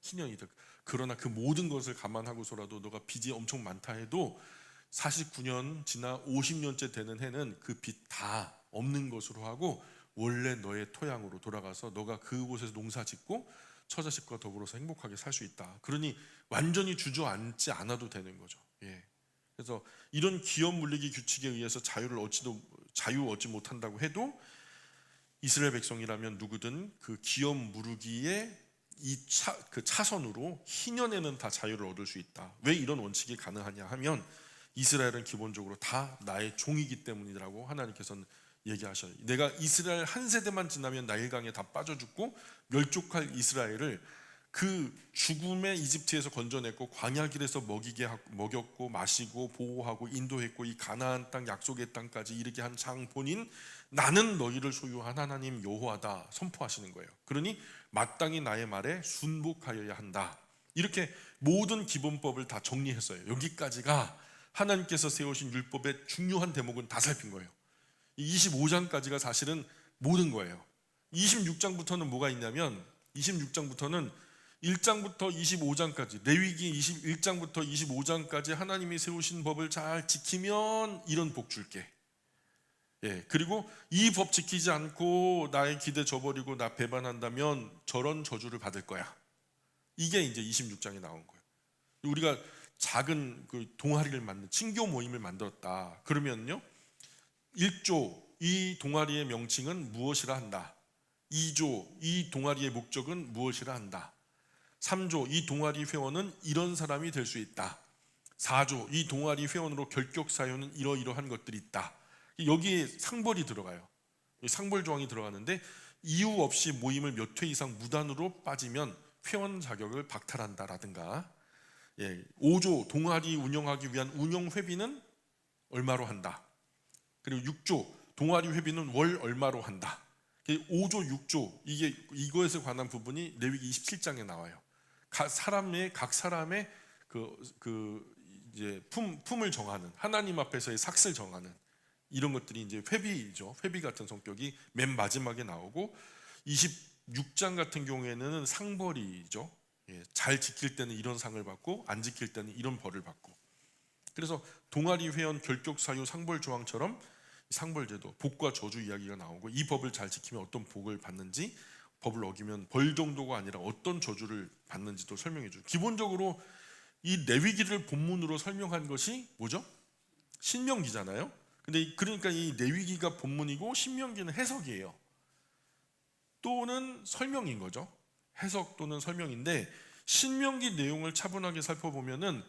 희년이 있다. 그러나 그 모든 것을 감안하고서라도 너가 빚이 엄청 많다 해도 49년 지나 50년째 되는 해는 그 빚 다 없는 것으로 하고 원래 너의 토양으로 돌아가서 너가 그곳에서 농사 짓고 처자식과 더불어서 행복하게 살 수 있다. 그러니 완전히 주저앉지 않아도 되는 거죠. 예. 그래서 이런 기업 물리기 규칙에 의해서 자유 얻지 못한다고 해도 이스라엘 백성이라면 누구든 그 기업 무르기에 그 차선으로 희년에는 다 자유를 얻을 수 있다. 왜 이런 원칙이 가능하냐 하면 이스라엘은 기본적으로 다 나의 종이기 때문이라고 하나님께서는 얘기하셔요. 내가 이스라엘 한 세대만 지나면 나일강에 다 빠져 죽고 멸족할 이스라엘을 그 죽음의 이집트에서 건져냈고 광야길에서 먹였고 마시고 보호하고 인도했고 이 가나안 땅 약속의 땅까지 이르게 한 장본인 나는 너희를 소유한 하나님 여호와다 선포하시는 거예요. 그러니 마땅히 나의 말에 순복하여야 한다. 이렇게 모든 기본법을 다 정리했어요. 여기까지가 하나님께서 세우신 율법의 중요한 대목은 다 살핀 거예요. 25장까지가 사실은 모든 거예요. 26장부터는 뭐가 있냐면 26장부터는 1장부터 25장까지 레위기 21장부터 25장까지 하나님이 세우신 법을 잘 지키면 이런 복 줄게. 예, 그리고 이 법 지키지 않고 나의 기대 저버리고 나 배반한다면 저런 저주를 받을 거야. 이게 이제 26장에 나온 거예요. 우리가 작은 그 동아리를 만든 친교 모임을 만들었다. 그러면요, 1조 이 동아리의 명칭은 무엇이라 한다. 2조 이 동아리의 목적은 무엇이라 한다. 3조 이 동아리 회원은 이런 사람이 될 수 있다. 4조 이 동아리 회원으로 결격 사유는 이러이러한 것들이 있다. 여기에 상벌이 들어가요. 상벌 조항이 들어가는데 이유 없이 모임을 몇 회 이상 무단으로 빠지면 회원 자격을 박탈한다라든가, 5조 동아리 운영하기 위한 운영 회비는 얼마로 한다. 그리고 6조 동아리 회비는 월 얼마로 한다. 5조 6조 이거에 관한 부분이 레위기 27장에 나와요. 각 사람의 이제 품을 정하는, 하나님 앞에서의 삭슬 정하는 이런 것들이 이제 회비죠. 회비 같은 성격이 맨 마지막에 나오고, 26장 같은 경우에는 상벌이죠. 잘 지킬 때는 이런 상을 받고 안 지킬 때는 이런 벌을 받고. 그래서 동아리 회원 결격 사유 상벌 조항처럼 상벌제도, 복과 저주 이야기가 나오고, 이 법을 잘 지키면 어떤 복을 받는지, 법을 어기면 벌 정도가 아니라 어떤 저주를 받는지도 설명해 줘요. 기본적으로 이 레위기를 본문으로 설명한 것이 뭐죠? 신명기잖아요. 근데 그러니까 이 레위기가 본문이고 신명기는 해석이에요. 또는 설명인 거죠. 해석 또는 설명인데, 신명기 내용을 차분하게 살펴보면은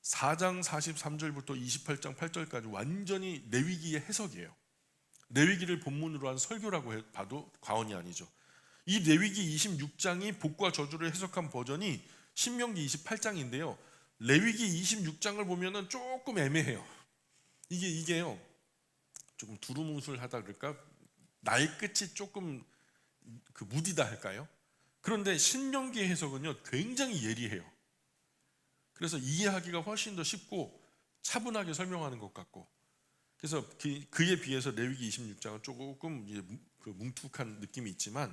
4장 43절부터 28장 8절까지 완전히 레위기의 해석이에요. 레위기를 본문으로 한 설교라고 봐도 과언이 아니죠. 이 레위기 26장이 복과 저주를 해석한 버전이 신명기 28장인데요. 레위기 26장을 보면은 조금 애매해요. 이게요, 조금 두루뭉술하다 그럴까? 날 끝이 조금 무디다 할까요? 그런데 신명기 해석은요 굉장히 예리해요. 그래서 이해하기가 훨씬 더 쉽고 차분하게 설명하는 것 같고, 그래서 그에 비해서 레위기 26장은 조금 뭉툭한 느낌이 있지만,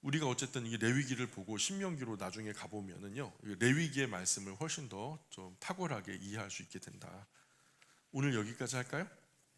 우리가 어쨌든 이 레위기를 보고 신명기로 나중에 가보면은요, 레위기의 말씀을 훨씬 더 좀 탁월하게 이해할 수 있게 된다. 오늘 여기까지 할까요?